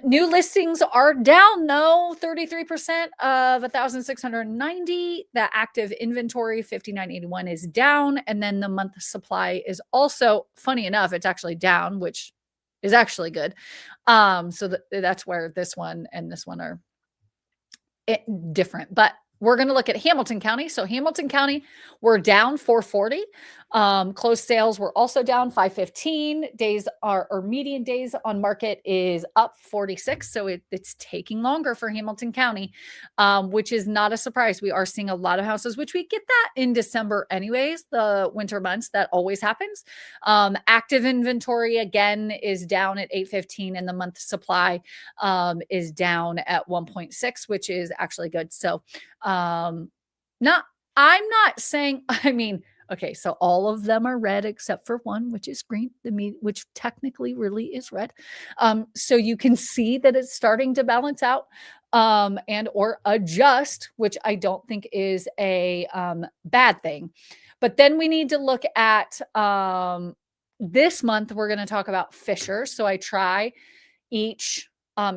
New listings are down though, 33% of 1,690. The active inventory, 5,981, is down. And then the month supply is also, funny enough, it's actually down, which is actually good. So that's where this one and this one are different. But we're going to look at Hamilton County. So Hamilton County, we're down 440. Closed sales were also down 515. Days are, or median days on market is up 46. So it's taking longer for Hamilton County, which is not a surprise. We are seeing a lot of houses, which we get that in December anyways, the winter months. That always happens. Active inventory again is down at 815, and the month supply is down at 1.6, which is actually good. So not, I'm not saying, I mean, okay, so all of them are red except for one, which is green, which technically really is red. So you can see that it's starting to balance out and or adjust, which I don't think is a bad thing. But then we need to look at this month, we're going to talk about Fisher. So I try each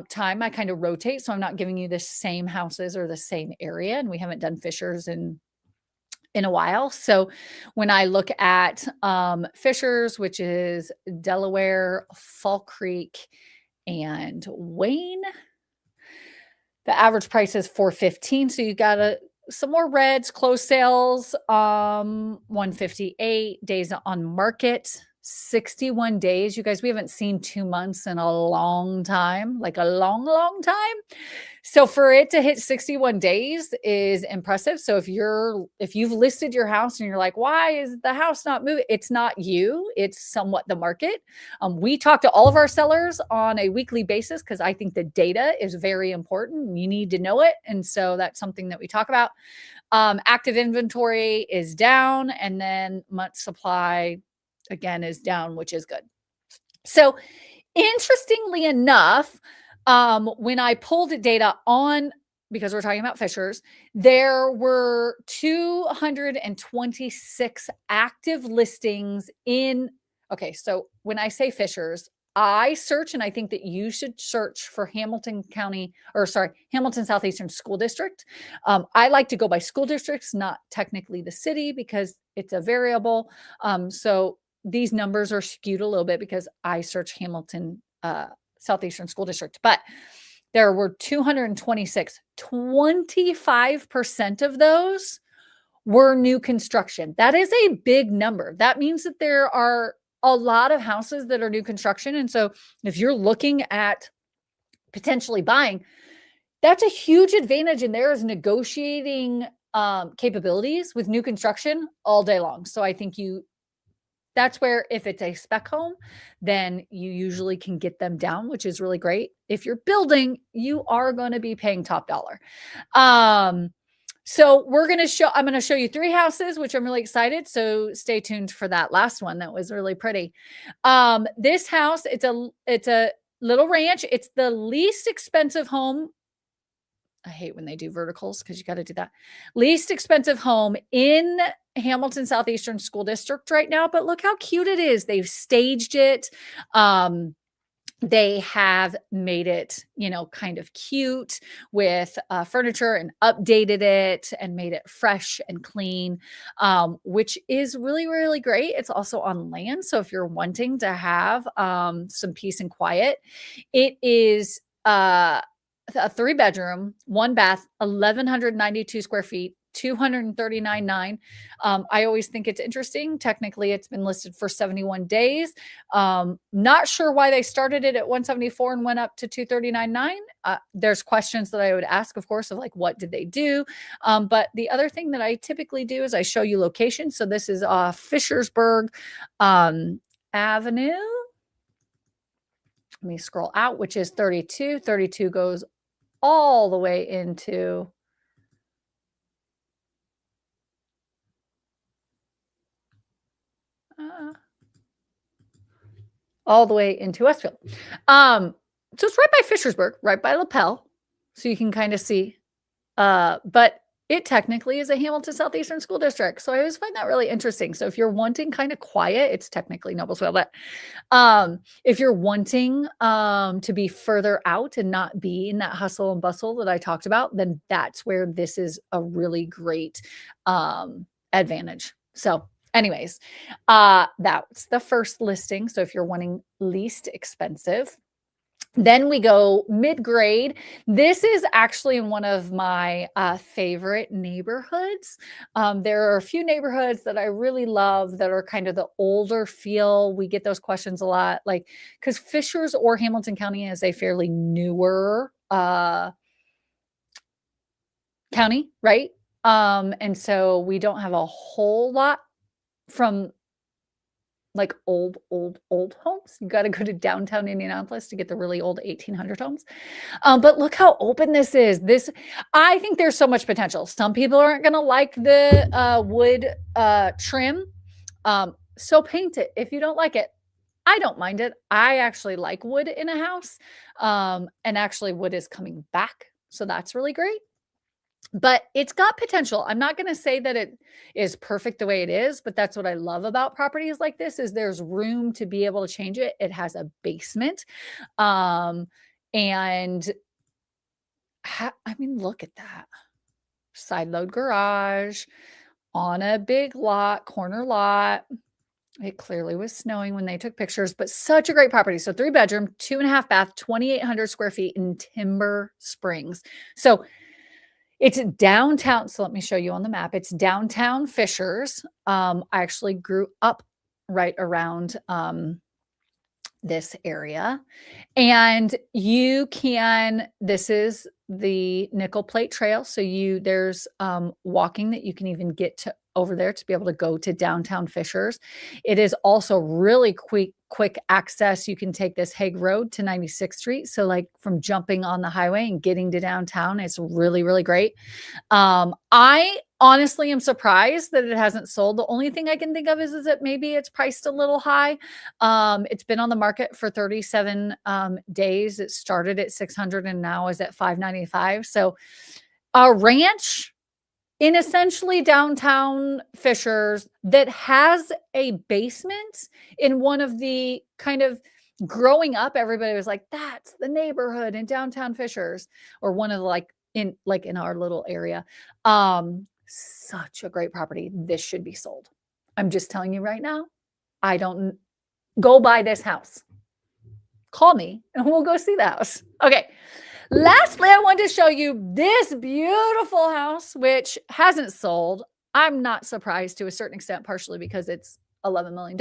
time I kind of rotate. So I'm not giving you the same houses or the same area. And we haven't done Fishers in a while. So when I look at Fishers, which is Delaware, Fall Creek, and Wayne, the average price is $415. So you got some more reds, closed sales, 158 days on market. 61 days. You guys, we haven't seen 2 months in a long time, like a long, long time. So for it to hit 61 days is impressive. So if you've listed your house and you're like, why is the house not moving? It's not you, it's somewhat the market. We talk to all of our sellers on a weekly basis because I think the data is very important. You need to know it. And so that's something that we talk about. Active inventory is down, and then month supply again is down, which is good. So interestingly enough, when I pulled data on, because we're talking about Fishers, there were 226 active listings in, okay, so when I say Fishers, I search, and I think that you should search for Hamilton Southeastern School District. I like to go by school districts, not technically the city, because it's a variable. So these numbers are skewed a little bit because I search Hamilton Southeastern School District, but there were 226. 25% of those were new construction. That is a big number. That means that there are a lot of houses that are new construction. And so if you're looking at potentially buying, that's a huge advantage. And there is negotiating capabilities with new construction all day long. So I think that's where, if it's a spec home, then you usually can get them down, which is really great. If you're building, you are going to be paying top dollar. So I'm going to show you 3 houses, which I'm really excited. So stay tuned for that last one. That was really pretty. This house, it's a little ranch. It's the least expensive home. I hate when they do verticals because you got to do that. Least expensive home in Hamilton Southeastern School District right now, but look how cute it is. They've staged it. They have made it, kind of cute with furniture, and updated it and made it fresh and clean, which is really, really great. It's also on land. So if you're wanting to have some peace and quiet, it is a 3-bedroom, 1 bath, 1,192 square feet, 239.9. I always think it's interesting. Technically, it's been listed for 71 days. Not sure why they started it at 174 and went up to 239.9. There's questions that I would ask, of course, of like, what did they do? But the other thing that I typically do is I show you location. So this is Fishersburg Avenue. Let me scroll out, which is 32. 32 goes all the way into Westfield. So it's right by Fishersburg, right by Lapel. So you can kind of see, but it technically is a Hamilton Southeastern School District. So I always find that really interesting. So if you're wanting kind of quiet, it's technically Noblesville, but if you're wanting to be further out and not be in that hustle and bustle that I talked about, then that's where this is a really great advantage. So Anyways, that's the first listing. So if you're wanting least expensive, then we go mid-grade. This is actually in one of my favorite neighborhoods. There are a few neighborhoods that I really love that are kind of the older feel. We get those questions a lot, like, because Fishers or Hamilton County is a fairly newer county, right? And so we don't have a whole lot from like old homes. You got to go to downtown Indianapolis to get the really old 1800 homes. But look how open this is. I think there's so much potential. Some people aren't going to like the wood trim. So paint it if you don't like it. I don't mind it. I actually like wood in a house. And actually wood is coming back. So that's really great. But it's got potential. I'm not going to say that it is perfect the way it is, but that's what I love about properties like this is there's room to be able to change it. It has a basement. And I mean, look at that. Side load garage on a big lot, corner lot. It clearly was snowing when they took pictures, but such a great property. So 3-bedroom, 2.5 bath, 2,800 square feet in Timber Springs. So it's downtown. So let me show you on the map. It's downtown Fishers. I actually grew up right around this area. And this is the Nickel Plate Trail. So there's walking that you can even get to over there to be able to go to downtown Fishers. It is also really quick access. You can take this Hague Road to 96th Street. So like from jumping on the highway and getting to downtown, it's really, really great. I honestly am surprised that it hasn't sold. The only thing I can think of is that maybe it's priced a little high. It's been on the market for 37 days. It started at 600 and now is at 595. So a ranch in essentially downtown Fishers that has a basement in one of the kind of growing up, everybody was like, that's the neighborhood in downtown Fishers, or one of the in our little area. Such a great property. This should be sold. I'm just telling you right now, I don't go buy this house. Call me and we'll go see the house. Okay. Lastly, I wanted to show you this beautiful house, which hasn't sold. I'm not surprised to a certain extent, partially because it's $11 million.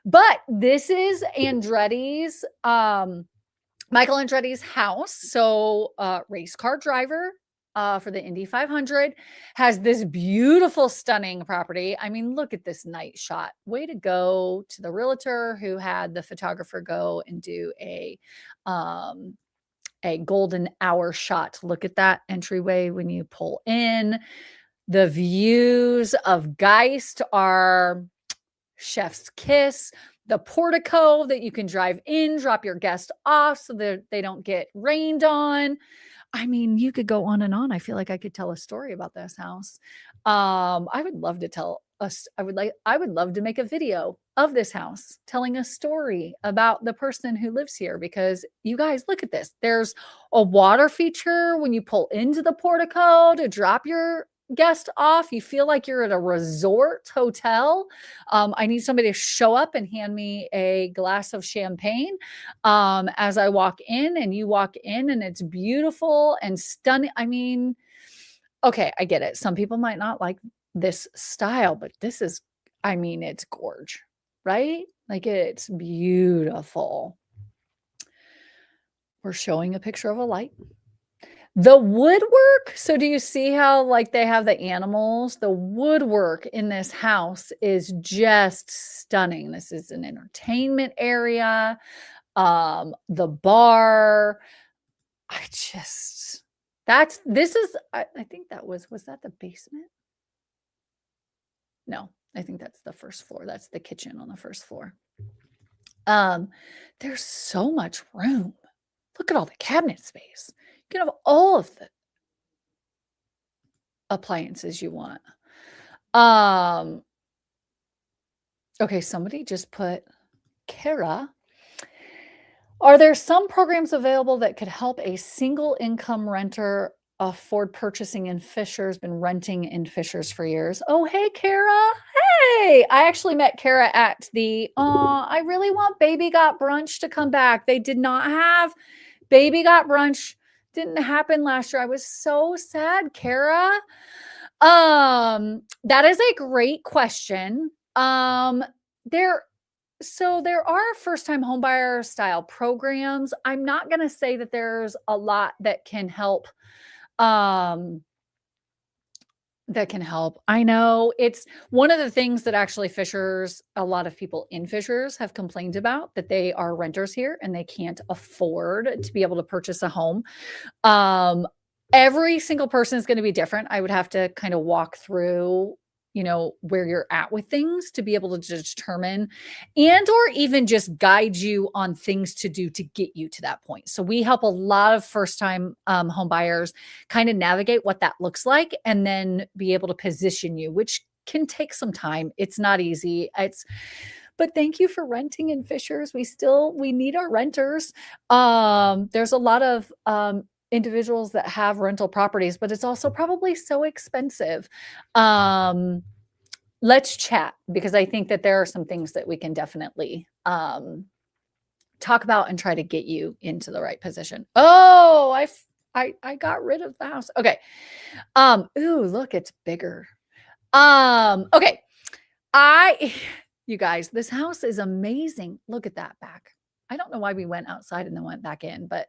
But this is Andretti's, Michael Andretti's house. So race car driver for the Indy 500, has this beautiful, stunning property. I mean, look at this night shot. Way to go to the realtor who had the photographer go and do a golden hour shot. Look at that entryway when you pull in. The views of Geist are chef's kiss. The portico that you can drive in, drop your guest off so that they don't get rained on. I mean, you could go on and on. I feel like I could tell a story about this house. I would love to tell us. I would love to make a video of this house telling a story about the person who lives here, because you guys, look at this. There's a water feature when you pull into the portico to drop your guest off. You feel like you're at a resort hotel. I need somebody to show up and hand me a glass of champagne as I walk in, and you walk in and it's beautiful and stunning. I mean, okay, I get it. Some people might not like this style, but this is, I mean, it's gorge, right? Like, it's beautiful. We're showing a picture of a light. The woodwork. So do you see how like they have the animals? The woodwork in this house is just stunning. This is an entertainment area. The bar. I think that was that the basement? No, I think that's the first floor. That's the kitchen on the first floor. There's so much room. Look at all the cabinet space. You can have all of the appliances you want. Okay, somebody just put, Kara, are there some programs available that could help a single income renter afford purchasing in Fishers? Been renting in Fishers for years. Oh, hey, Kara. Yay! I actually met Kara at the, I really want Baby Got Brunch to come back. They did not have Baby Got Brunch. Didn't happen last year. I was so sad, Kara. That is a great question. There are first-time homebuyer style programs. I'm not going to say that there's a lot that can help. I know it's one of the things that actually Fishers, a lot of people in Fishers have complained about, that they are renters here and they can't afford to be able to purchase a home. Every single person is going to be different. I would have to kind of walk through, where you're at with things to be able to determine and or even just guide you on things to do to get you to that point. So we help a lot of first-time home buyers kind of navigate what that looks like and then be able to position you, which can take some time. It's not easy. But thank you for renting in Fishers. We need our renters. There's a lot of individuals that have rental properties, but it's also probably so expensive. Let's chat, because I think that there are some things that we can definitely talk about and try to get you into the right position. Oh, I got rid of the house. Okay. Ooh, look, it's bigger. Okay. You guys, this house is amazing. Look at that back. I don't know why we went outside and then went back in, but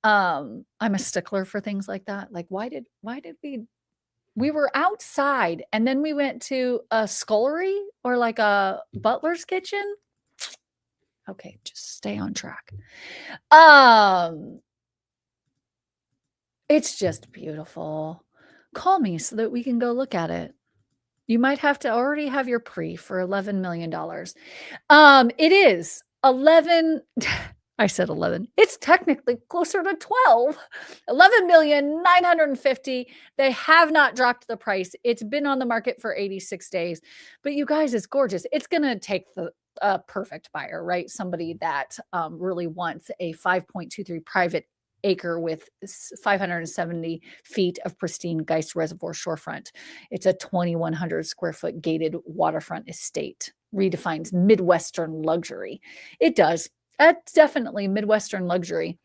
I'm a stickler for things like that. Like, why did we were outside and then we went to a scullery or like a butler's kitchen? Okay, just stay on track. It's just beautiful. Call me so that we can go look at it. You might have to already have your pre for $11 million. It is 11. I said 11. It's technically closer to 12. 11,950,000. They have not dropped the price. It's been on the market for 86 days. But you guys, it's gorgeous. It's going to take the perfect buyer, right? Somebody that really wants a 5.23 private acre with 570 feet of pristine Geist Reservoir shorefront. It's a 2,100 square foot gated waterfront estate. Redefines Midwestern luxury. It does. That's definitely Midwestern luxury.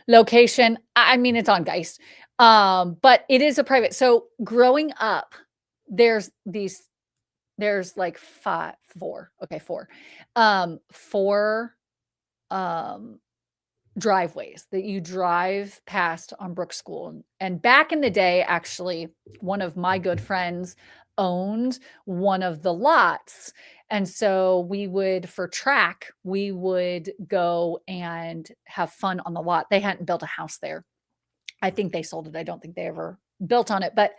Location, I mean, it's on Geist, but it is a private. So growing up, there's like four driveways that you drive past on Brook School. And back in the day, actually, one of my good friends owned one of the lots. And so for track, we would go and have fun on the lot. They hadn't built a house there. I think they sold it. I don't think they ever built on it, but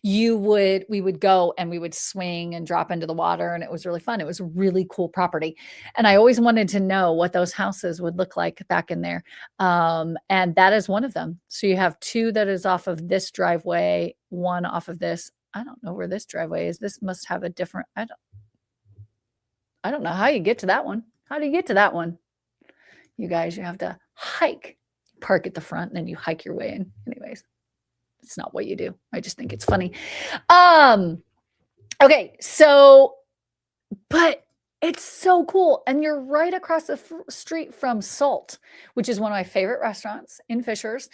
we would go and we would swing and drop into the water, and it was really fun. It was a really cool property. And I always wanted to know what those houses would look like back in there. And that is one of them. So you have two that is off of this driveway, one off of this. I don't know where this driveway is. This must have a different, I don't know how you get to that one. How do you get to that one? You guys, you have to hike, park at the front, and then you hike your way in. Anyways, it's not what you do. I just think it's funny. Okay, but it's so cool. And you're right across the street from Salt, which is one of my favorite restaurants in Fishers.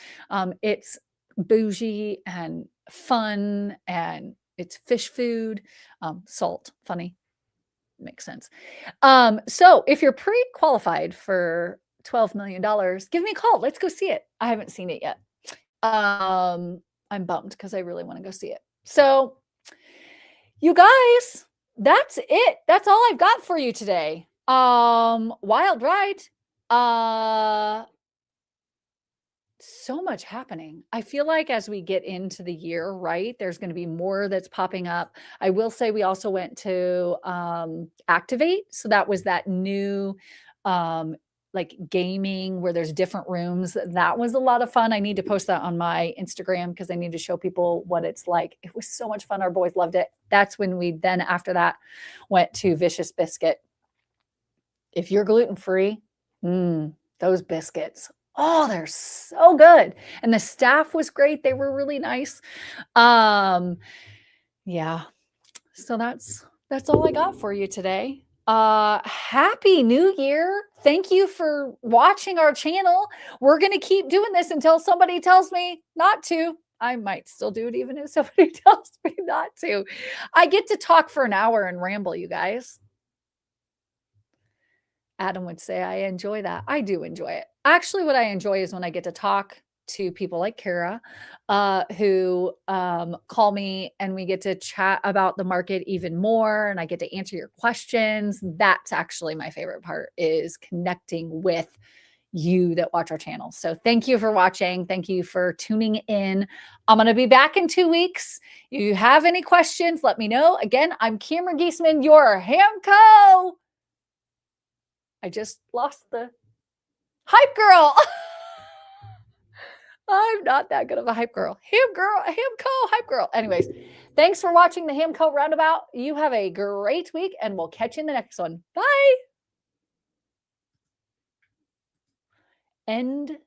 It's bougie and fun, and it's fish food. Salt, funny. Makes sense. So if you're pre-qualified for $12 million, give me a call. Let's go see it. I haven't seen it yet. I'm bummed because I really want to go see it. So you guys, that's it. That's all I've got for you today. Wild ride. So much happening. I feel like as we get into the year, right, there's going to be more that's popping up. I will say we also went to Activate. So that was that new like gaming where there's different rooms. That was a lot of fun. I need to post that on my Instagram because I need to show people what it's like. It was so much fun. Our boys loved it. That's when we then after that went to Vicious Biscuit. If you're gluten-free, those biscuits. Oh, they're so good. And the staff was great. They were really nice. Yeah. So that's all I got for you today. Happy New Year. Thank you for watching our channel. We're going to keep doing this until somebody tells me not to. I might still do it even if somebody tells me not to. I get to talk for an hour and ramble, you guys. Adam would say, I enjoy that. I do enjoy it. Actually, what I enjoy is when I get to talk to people like Kara, who call me and we get to chat about the market even more, and I get to answer your questions. That's actually my favorite part, is connecting with you that watch our channel. So thank you for watching. Thank you for tuning in. I'm going to be back in 2 weeks. If you have any questions, let me know. Again, I'm Cameron Geesaman, your Hamco. I just lost the hype girl. I'm not that good of a hype girl. Hamco, hype girl. Anyways, thanks for watching the Hamco Roundabout. You have a great week, and we'll catch you in the next one. Bye. End